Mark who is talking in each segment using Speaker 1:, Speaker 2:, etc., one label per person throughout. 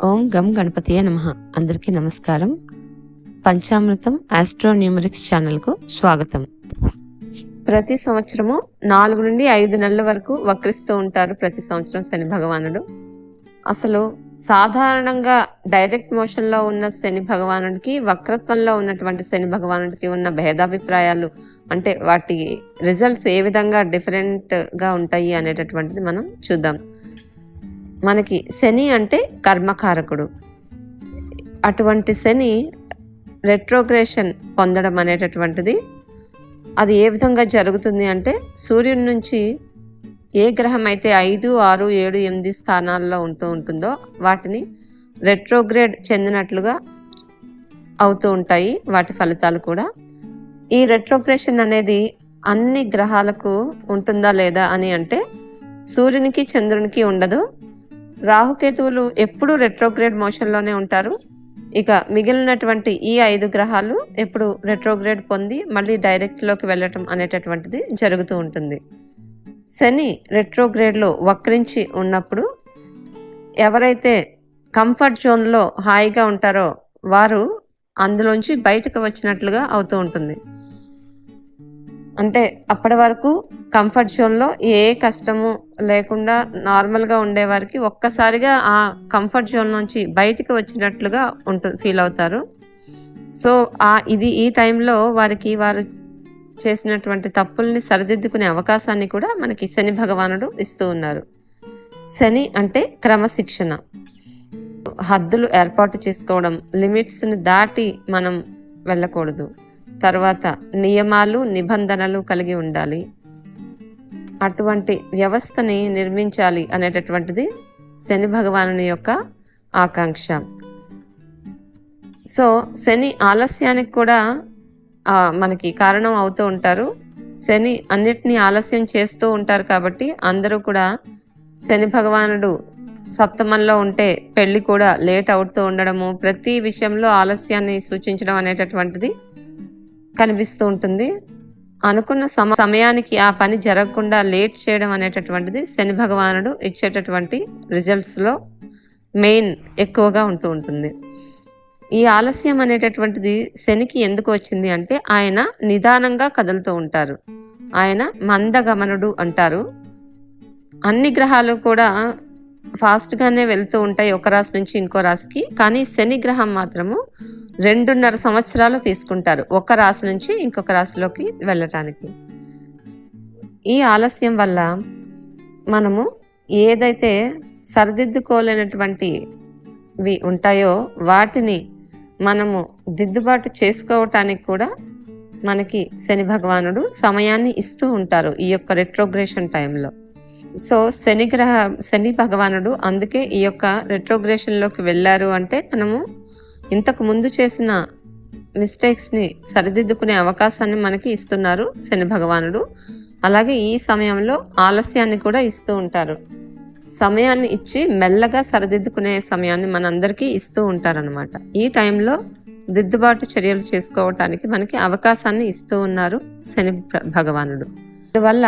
Speaker 1: ఓం గం గణపతియే నమః. అందరికీ నమస్కారం. పంచామృతం ఆస్ట్రోన్యూమరిక్స్ ఛానల్కు స్వాగతం. ప్రతి సంవత్సరము 4 నుండి 5 నెలల వరకు వక్రిస్తూ ఉంటారు ప్రతి సంవత్సరం శని భగవానుడు. అసలు సాధారణంగా డైరెక్ట్ మోషన్లో ఉన్న శని భగవానుడికి, వక్రత్వంలో ఉన్నటువంటి శని భగవానుడికి ఉన్న భేదాభిప్రాయాలు, అంటే వాటి రిజల్ట్స్ ఏ విధంగా డిఫరెంట్గా ఉంటాయి అనేటటువంటిది మనం చూద్దాం. మనకి శని అంటే కర్మకారకుడు. అటువంటి శని రెట్రోగ్రేషన్ పొందడం అనేటటువంటిది అది ఏ విధంగా జరుగుతుంది అంటే, సూర్యుడి నుంచి ఏ గ్రహం అయితే 5, 6, 7, 8 స్థానాల్లో ఉంటుందో వాటిని రెట్రోగ్రేడ్ చెందినట్లుగా అవుతూ ఉంటాయి వాటి ఫలితాలు కూడా. ఈ రెట్రోగ్రేషన్ అనేది అన్ని గ్రహాలకు ఉంటుందా లేదా అని అంటే, సూర్యునికి చంద్రునికి ఉండదు. రాహుకేతువులు ఎప్పుడు రెట్రోగ్రేడ్ మోషన్లోనే ఉంటారు. ఇక మిగిలినటువంటి ఈ 5 గ్రహాలు ఎప్పుడు రెట్రోగ్రేడ్ పొంది మళ్ళీ డైరెక్ట్లోకి వెళ్ళటం అనేటటువంటిది జరుగుతూ ఉంటుంది. శని రెట్రోగ్రేడ్లో వక్రించి ఉన్నప్పుడు ఎవరైతే కంఫర్ట్ జోన్లో హాయిగా ఉంటారో వారు అందులోంచి బయటకు వచ్చినట్లుగా అవుతూ ఉంటుంది. అంటే అప్పటి వరకు కంఫర్ట్ జోన్లో ఏ కష్టము లేకుండా నార్మల్గా ఉండేవారికి ఒక్కసారిగా ఆ కంఫర్ట్ జోన్ నుంచి బయటికి వచ్చినట్లుగా ఫీల్ అవుతారు. సో ఈ టైంలో వారు చేసినటువంటి తప్పుల్ని సరిదిద్దుకునే అవకాశాన్ని కూడా మనకి శని భగవానుడు ఇస్తూ ఉన్నారు. శని అంటే క్రమశిక్షణ, హద్దులు ఏర్పాటు చేసుకోవడం, లిమిట్స్ని దాటి మనం వెళ్ళకూడదు. తర్వాత నియమాలు, నిబంధనలు కలిగి ఉండాలి. అటువంటి వ్యవస్థని నిర్మించాలి అనేటటువంటిది శని భగవానుని యొక్క ఆకాంక్ష. సో శని ఆలస్యానికి కూడా మనకి కారణం అవుతూ ఉంటారు. శని అన్నిటినీ ఆలస్యం చేస్తూ ఉంటారు కాబట్టి అందరూ కూడా శని భగవానుడు సప్తమంలో ఉంటే పెళ్లి కూడా లేట్ అవుతూ ఉండడము, ప్రతి విషయంలో ఆలస్యాన్ని సూచించడం అనేటటువంటిది కనిపిస్తూ ఉంటుంది. అనుకున్న సమయానికి ఆ పని జరగకుండా లేట్ చేయడం అనేటటువంటిది శని భగవానుడు ఇచ్చేటటువంటి రిజల్ట్స్లో మెయిన్ ఎక్కువగా ఉంటూ ఉంటుంది. ఈ ఆలస్యం అనేటటువంటిది శనికి ఎందుకు వచ్చింది అంటే, ఆయన నిదానంగా కదులుతూ ఉంటారు. ఆయన మందగమనుడు అంటారు. అన్ని గ్రహాలు కూడా ఫాస్ట్గానే వెళ్తూ ఉంటాయి ఒక రాశి నుంచి ఇంకో రాశికి. కానీ శని గ్రహం మాత్రము 2.5 సంవత్సరాలు తీసుకుంటారు ఒక రాశి నుంచి ఇంకొక రాశిలోకి వెళ్ళటానికి. ఈ ఆలస్యం వల్ల మనము ఏదైతే సరిదిద్దుకోలేనటువంటివి ఉంటాయో వాటిని మనము దిద్దుబాటు చేసుకోవటానికి కూడా మనకి శని భగవానుడు సమయాన్ని ఇస్తూ ఉంటారు ఈ యొక్క రెట్రోగ్రేషన్ టైంలో. సో శని భగవానుడు అందుకే ఈ యొక్క రెట్రోగ్రేషన్లోకి వెళ్ళారు అంటే, మనము ఇంతకు ముందు చేసిన మిస్టేక్స్ని సరిదిద్దుకునే అవకాశాన్ని మనకి ఇస్తున్నారు శని భగవానుడు. అలాగే ఈ సమయంలో ఆలస్యాన్ని కూడా ఇస్తూ ఉంటారు. సమయాన్ని ఇచ్చి మెల్లగా సరిదిద్దుకునే సమయాన్ని మనందరికీ ఇస్తూ ఉంటారనమాట. ఈ టైంలో దిద్దుబాటు చర్యలు చేసుకోవటానికి మనకి అవకాశాన్ని ఇస్తూ ఉన్నారు శని భగవానుడు. అందువల్ల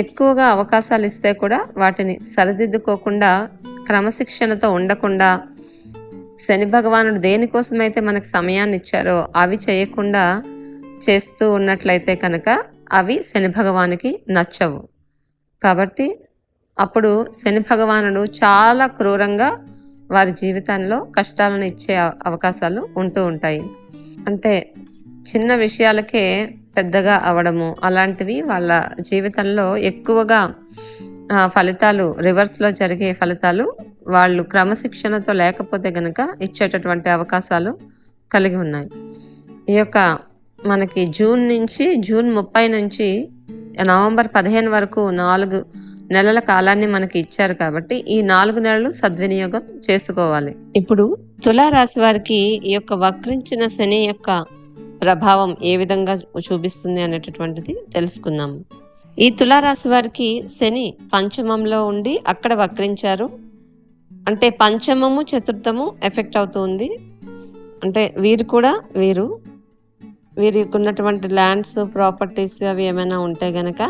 Speaker 1: ఎక్కువగా అవకాశాలు ఇస్తే కూడా వాటిని సరిదిద్దుకోకుండా, క్రమశిక్షణతో ఉండకుండా, శని భగవానుడు దేనికోసమైతే మనకు సమయాన్ని ఇచ్చారో అవి చేయకుండా చేస్తూ ఉన్నట్లయితే కనుక అవి శని భగవానికి నచ్చవు. కాబట్టి అప్పుడు శని భగవానుడు చాలా క్రూరంగా వారి జీవితంలో కష్టాలను ఇచ్చే అవకాశాలు ఉంటూ ఉంటాయి. అంటే చిన్న విషయాలకే పెద్దగా అవడము, అలాంటివి వాళ్ళ జీవితంలో ఎక్కువగా ఫలితాలు, రివర్స్లో జరిగే ఫలితాలు వాళ్ళు క్రమశిక్షణతో లేకపోతే గనక ఇచ్చేటటువంటి అవకాశాలు కలిగి ఉన్నాయి. ఈ యొక్క మనకి జూన్ 30 నుంచి నవంబర్ 15 వరకు 4 నెలల కాలాన్ని మనకి ఇచ్చారు కాబట్టి ఈ 4 నెలలు సద్వినియోగం చేసుకోవాలి. ఇప్పుడు తులారాశి వారికి ఈ యొక్క వక్రించిన శని యొక్క ప్రభావం ఏ విధంగా చూపిస్తుంది అనేటటువంటిది తెలుసుకుందాం. ఈ తులారాశి వారికి శని పంచమంలో ఉండి అక్కడ వక్రించారు. అంటే పంచమము, చతుర్థము ఎఫెక్ట్ అవుతుంది. అంటే వీరికి ఉన్నటువంటి ల్యాండ్స్, ప్రాపర్టీస్ అవి ఏమైనా ఉంటే గనక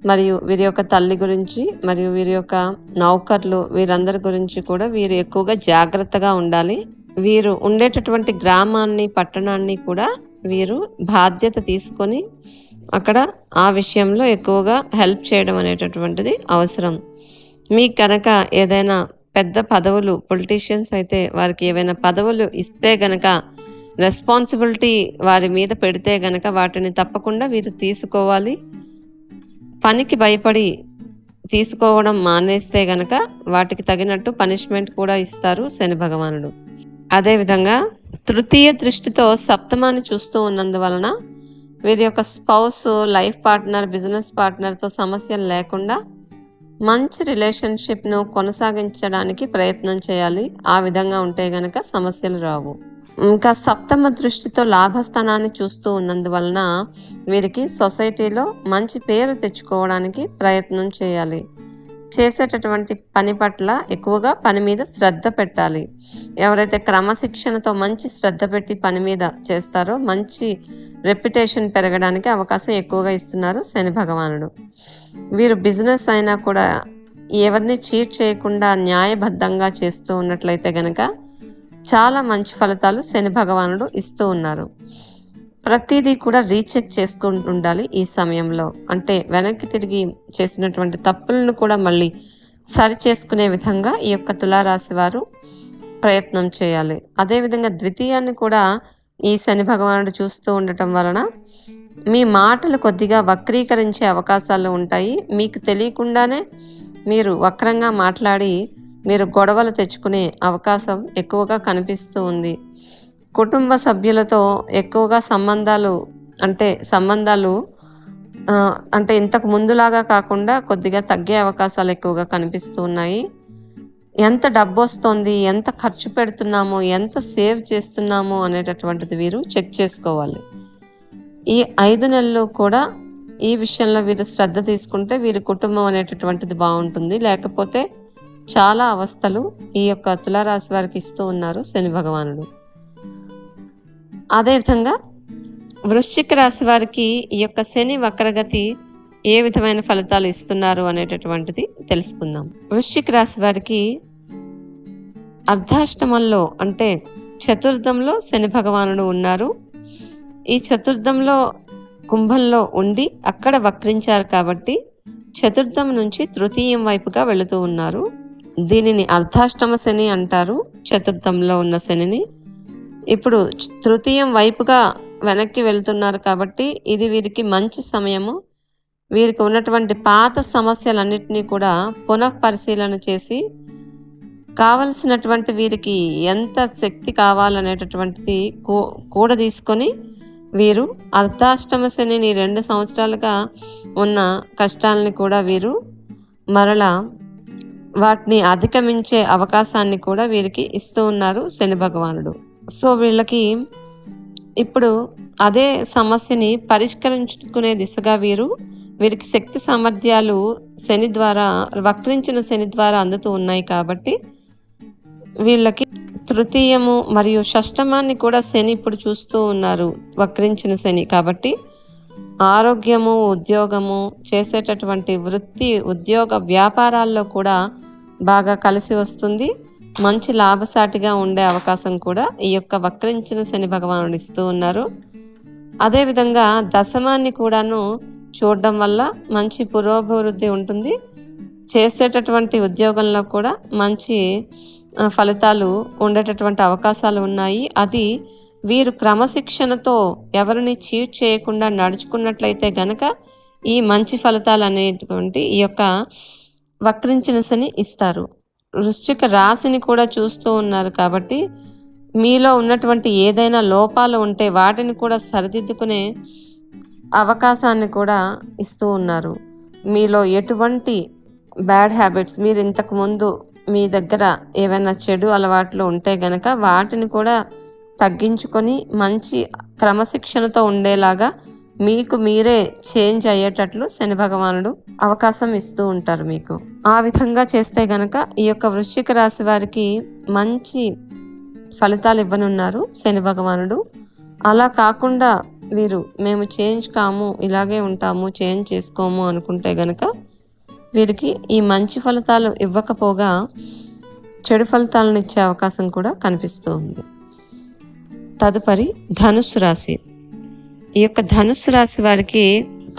Speaker 1: మరియు వీరి యొక్క తల్లి గురించి మరియు వీరి యొక్క నౌకర్లు వీరందరి గురించి కూడా వీరు ఎక్కువగా జాగ్రత్తగా ఉండాలి. వీరు ఉండేటటువంటి గ్రామాన్ని పట్టణాన్ని కూడా వీరు బాధ్యత తీసుకొని అక్కడ ఆ విషయంలో ఎక్కువగా హెల్ప్ చేయడం అనేటటువంటిది అవసరం. మీకు కనుక ఏదైనా పెద్ద పదవులు పొలిటీషియన్స్ అయితే వారికి ఏవైనా పదవులు ఇస్తే గనక రెస్పాన్సిబిలిటీ వారి మీద పెడితే గనక వాటిని తప్పకుండా వీరు తీసుకోవాలి. పనికి భయపడి తీసుకోవడం మానేస్తే గనక వాటికి తగినట్టు పనిష్మెంట్ కూడా ఇస్తారు శని భగవానుడు. అదేవిధంగా తృతీయ దృష్టితో సప్తమాన్ని చూస్తూ ఉన్నందువలన వీరి యొక్క స్పౌస్, లైఫ్ పార్ట్నర్, బిజినెస్ పార్ట్నర్తో సమస్యలు లేకుండా మంచి రిలేషన్షిప్ను కొనసాగించడానికి ప్రయత్నం చేయాలి. ఆ విధంగా ఉంటే గనక సమస్యలు రావు. ఇంకా సప్తమ దృష్టితో లాభస్థానాన్ని చూస్తూ ఉన్నందువలన వీరికి సొసైటీలో మంచి పేరు తెచ్చుకోవడానికి ప్రయత్నం చేయాలి. చేసేటటువంటి పని పట్ల ఎక్కువగా పని మీద శ్రద్ధ పెట్టాలి. ఎవరైతే క్రమశిక్షణతో మంచి శ్రద్ధ పెట్టి పని మీద చేస్తారో మంచి రెప్యుటేషన్ పెరగడానికి అవకాశం ఎక్కువగా ఇస్తున్నారు శని భగవానుడు. వీరు బిజినెస్ అయినా కూడా ఎవరిని చీట్ చేయకుండా న్యాయబద్ధంగా చేస్తూ ఉన్నట్లయితే గనక చాలా మంచి ఫలితాలు శని భగవానుడు ఇస్తూ ఉన్నారు. ప్రతిదీ కూడా రీచెక్ చేసుకుంటూ ఉండాలి ఈ సమయంలో. అంటే వెనక్కి తిరిగి చేసినటువంటి తప్పులను కూడా మళ్ళీ సరి చేసుకునే విధంగా ఈ యొక్క తులారాశి వారు ప్రయత్నం చేయాలి. అదేవిధంగా ద్వితీయాన్ని కూడా ఈ శని భగవానుడు చూస్తూ ఉండటం వలన మీ మాటలు కొద్దిగా వక్రీకరించే అవకాశాలు ఉంటాయి. మీకు తెలియకుండానే మీరు వక్రంగా మాట్లాడి మీరు గొడవలు తెచ్చుకునే అవకాశం ఎక్కువగా కనిపిస్తూ ఉంది. కుటుంబ సభ్యులతో ఎక్కువగా సంబంధాలు అంటే ఇంతకు ముందులాగా కాకుండా కొద్దిగా తగ్గే అవకాశాలు ఎక్కువగా కనిపిస్తూ ఉన్నాయి. ఎంత డబ్బు వస్తుంది, ఎంత ఖర్చు పెడుతున్నామో, ఎంత సేవ్ చేస్తున్నామో అనేటటువంటిది వీరు చెక్ చేసుకోవాలి. ఈ 5 నెలలు కూడా ఈ విషయంలో వీరు శ్రద్ధ తీసుకుంటే వీరి కుటుంబం అనేటటువంటిది బాగుంటుంది. లేకపోతే చాలా అవస్థలు ఈ యొక్క తులారాశి వారికి ఇస్తూ ఉన్నారు శని భగవానుడు. అదేవిధంగా వృశ్చిక రాశి వారికి ఈ యొక్క శని వక్రగతి ఏ విధమైన ఫలితాలు ఇస్తున్నారు అనేటటువంటిది తెలుసుకుందాం. వృశ్చిక రాశి వారికి అర్ధాష్టమంలో అంటే చతుర్థంలో శని భగవానుడు ఉన్నారు. ఈ చతుర్థంలో కుంభంలో ఉండి అక్కడ వక్రించారు కాబట్టి చతుర్థం నుంచి తృతీయం వైపుగా వెళుతూ ఉన్నారు. దీనిని అర్ధాష్టమ శని అంటారు, చతుర్థంలో ఉన్న శనిని. ఇప్పుడు తృతీయం వైపుగా వెనక్కి వెళ్తున్నారు కాబట్టి ఇది వీరికి మంచి సమయము. వీరికి ఉన్నటువంటి పాత సమస్యలన్నిటినీ కూడా పునఃపరిశీలన చేసి కావలసినటువంటి వీరికి ఎంత శక్తి కావాలనేటటువంటిది కూడా తీసుకొని వీరు అర్ధాష్టమ శనిని 2 సంవత్సరాలుగా ఉన్న కష్టాలని కూడా వీరు మరలా వాటిని అధిగమించే అవకాశాన్ని కూడా వీరికి ఇస్తూ ఉన్నారు శని భగవానుడు. సో వీళ్ళకి ఇప్పుడు అదే సమస్యని పరిష్కరించుకునే దిశగా వీరికి శక్తి సామర్థ్యాలు శని ద్వారా, వక్రించిన శని ద్వారా అందుతూ ఉన్నాయి కాబట్టి వీళ్ళకి తృతీయము మరియు షష్టమాన్ని కూడా శని ఇప్పుడు చూస్తూ ఉన్నారు, వక్రించిన శని. కాబట్టి ఆరోగ్యము, ఉద్యోగము, చేసేటటువంటి వృత్తి, ఉద్యోగ వ్యాపారాల్లో కూడా బాగా కలిసి వస్తుంది. మంచి లాభసాటిగా ఉండే అవకాశం కూడా ఈ యొక్క వక్రించిన శని భగవానుడు ఇస్తూ ఉన్నారు. అదేవిధంగా దశమాన్ని కూడాను చూడడం వల్ల మంచి పురోభివృద్ధి ఉంటుంది. చేసేటటువంటి ఉద్యోగంలో కూడా మంచి ఫలితాలు ఉండేటటువంటి అవకాశాలు ఉన్నాయి. అది వీరు క్రమశిక్షణతో ఎవరిని చీట్ చేయకుండా నడుచుకున్నట్లయితే గనక ఈ మంచి ఫలితాలు అనేటువంటి ఈ యొక్క వక్రించిన శని ఇస్తారు. వృశ్చిక రాశిని కూడా చూస్తూ ఉన్నారు కాబట్టి మీలో ఉన్నటువంటి ఏదైనా లోపాలు ఉంటే వాటిని కూడా సరిదిద్దుకునే అవకాశాన్ని కూడా ఇస్తూ ఉన్నారు. మీలో ఎటువంటి బ్యాడ్ హ్యాబిట్స్, మీరు ఇంతకుముందు మీ దగ్గర ఏవైనా చెడు అలవాట్లు ఉంటే గనక వాటిని కూడా తగ్గించుకొని మంచి క్రమశిక్షణతో ఉండేలాగా మీకు మీరే చేంజ్ అయ్యేటట్లు శని భగవానుడు అవకాశం ఇస్తూ ఉంటారు మీకు. ఆ విధంగా చేస్తే గనక ఈ యొక్క వృశ్చిక రాశి వారికి మంచి ఫలితాలు ఇవ్వనున్నారు శని భగవానుడు. అలా కాకుండా వీరు మేము చేంజ్ కాము, ఇలాగే ఉంటాము, చేంజ్ చేసుకోము అనుకుంటే గనక వీరికి ఈ మంచి ఫలితాలు ఇవ్వకపోగా చెడు ఫలితాలను ఇచ్చే అవకాశం కూడా కనిపిస్తూ ఉంది. తదుపరి ధనుస్సు రాశి. ఈ యొక్క ధనుస్సు రాశి వారికి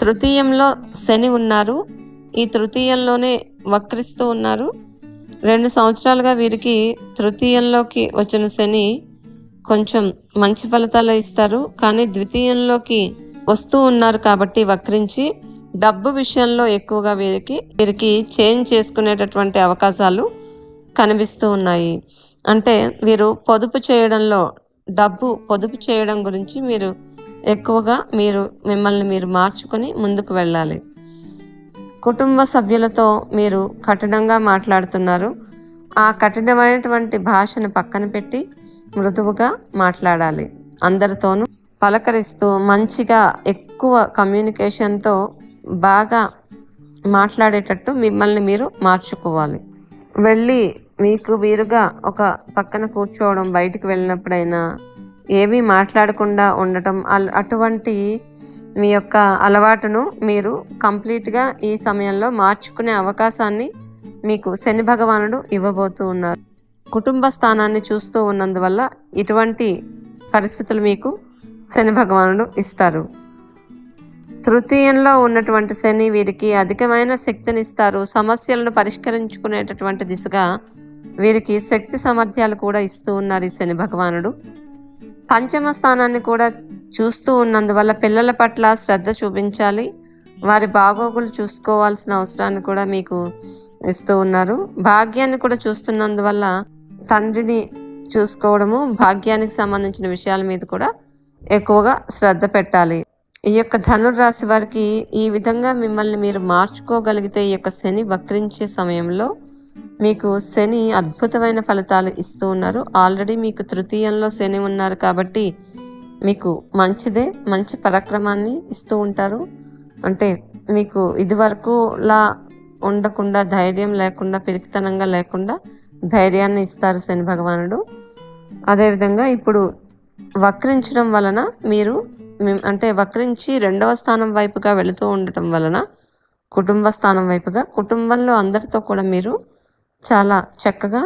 Speaker 1: తృతీయంలో శని ఉన్నారు. ఈ తృతీయంలోనే వక్రిస్తూ ఉన్నారు. 2 సంవత్సరాలుగా వీరికి తృతీయంలోకి వచ్చిన శని కొంచెం మంచి ఫలితాలు ఇస్తారు. కానీ ద్వితీయంలోకి వస్తూ ఉన్నారు కాబట్టి వక్రించి డబ్బు విషయంలో ఎక్కువగా వీరికి చేంజ్ చేసుకునేటటువంటి అవకాశాలు కనిపిస్తూ ఉన్నాయి. అంటే వీరు పొదుపు చేయడంలో, డబ్బు పొదుపు చేయడం గురించి మీరు ఎక్కువగా మిమ్మల్ని మీరు మార్చుకొని ముందుకు వెళ్ళాలి. కుటుంబ సభ్యులతో మీరు కఠినంగా మాట్లాడుతున్నారు. ఆ కఠినమైనటువంటి భాషను పక్కన పెట్టి మృదువుగా మాట్లాడాలి. అందరితోనూ పలకరిస్తూ మంచిగా ఎక్కువ కమ్యూనికేషన్తో బాగా మాట్లాడేటట్టు మిమ్మల్ని మీరు మార్చుకోవాలి. వెళ్ళి మీకు వీరుగా ఒక పక్కన కూర్చోవడం, బయటికి వెళ్ళినప్పుడైనా ఏమీ మాట్లాడకుండా ఉండటం, అటువంటి మీ యొక్క అలవాటును మీరు కంప్లీట్గా ఈ సమయంలో మార్చుకునే అవకాశాన్ని మీకు శని భగవానుడు ఇవ్వబోతూ ఉన్నారు. కుటుంబ స్థానాన్ని చూస్తూ ఉన్నందువల్ల ఇటువంటి పరిస్థితులు మీకు శని భగవానుడు ఇస్తారు. తృతీయంలో ఉన్నటువంటి శని వీరికి అధికమైన శక్తినిస్తారు. సమస్యలను పరిష్కరించుకునేటటువంటి దిశగా వీరికి శక్తి సామర్థ్యాలు కూడా ఇస్తూ ఉన్నారు ఈ శని భగవానుడు. పంచమ స్థానాన్ని కూడా చూస్తూ ఉన్నందువల్ల పిల్లల పట్ల శ్రద్ధ చూపించాలి. వారి బాగోగులు చూసుకోవాల్సిన అవసరాన్ని కూడా మీకు ఇస్తూ ఉన్నారు. భాగ్యాన్ని కూడా చూస్తున్నందువల్ల తండ్రిని చూసుకోవడము, భాగ్యానికి సంబంధించిన విషయాల మీద కూడా ఎక్కువగా శ్రద్ధ పెట్టాలి. ఈ యొక్క ధనుర్రాశి వారికి ఈ విధంగా మిమ్మల్ని మీరు మార్చుకోగలిగితే ఈ యొక్క శని వక్రించే సమయంలో మీకు శని అద్భుతమైన ఫలితాలు ఇస్తూ ఉన్నారు. ఆల్రెడీ మీకు తృతీయంలో శని ఉన్నారు కాబట్టి మీకు మంచిదే, మంచి పరాక్రమాన్ని ఇస్తూ ఉంటారు. అంటే మీకు ఇదివరకులా ఉండకుండా, ధైర్యం లేకుండా, పిరికితనంగా లేకుండా ధైర్యాన్ని ఇస్తారు శని భగవానుడు. అదేవిధంగా ఇప్పుడు వక్రించడం వలన మీరు అంటే వక్రించి 2వ స్థానం వైపుగా వెళుతూ ఉండటం వలన కుటుంబ స్థానం వైపుగా, కుటుంబంలో అందరితో కూడా మీరు చాలా చక్కగా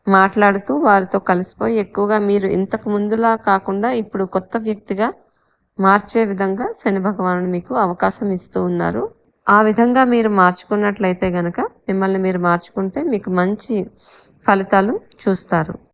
Speaker 1: మాట్లాడుతూ వారితో కలిసిపోయి ఎక్కువగా మీరు ఇంతకు ముందులా కాకుండా ఇప్పుడు కొత్త వ్యక్తిగా మార్చే విధంగా శని భగవానుడు మీకు అవకాశం ఇస్తూ ఉన్నారు. ఆ విధంగా మీరు మార్చుకున్నట్లయితే గనక, మిమ్మల్ని మీరు మార్చుకుంటే మీకు మంచి ఫలితాలు చూస్తారు.